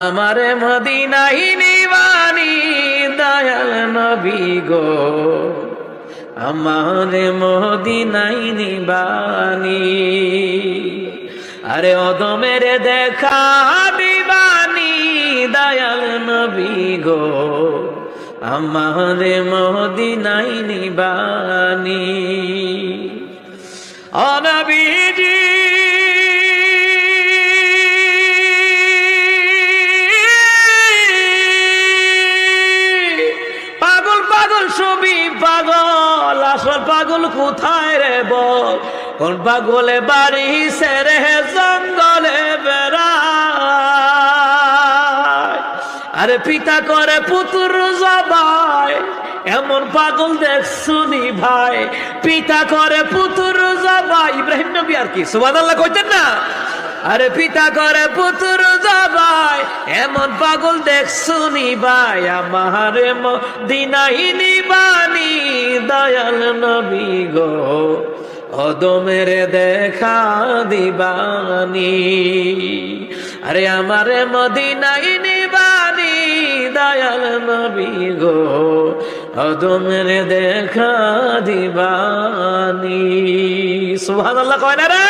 আমারে মদিনায় নিবানি দয়াল নবী গো, আমারে মদিনায় নিবানি। আরে অদমের দেখা দিবানি দয়াল নবী গো, আমারে মদিনায় নিবানি। ও নবীজি ছবি পাগল, আসল পাগল কোথায় রে বল? কোন পাগলে বাড়ি সেরে জঙ্গলে বেড়ায়। আরে পিতা করে পুত্র জবাই, এমন পাগল দেখছুনি ভাই। পিতা করে পুত্র জবাই, ইব্রাহিম নবী আর কি সুবহানাল্লাহ কইতেন না? আরে পিতা করে পুত্র জবাই, এমন পাগল দেখছুনি ভাই। আমারে মদিনায় নিবানি দয়াল নবী গো, অদমের দেখা দিবানি। আরে আমারে মদিনায় নিবানি দয়াল নবী গো, অদমের দেখা দিবানি। সুবহানাল্লাহ কয় না রে?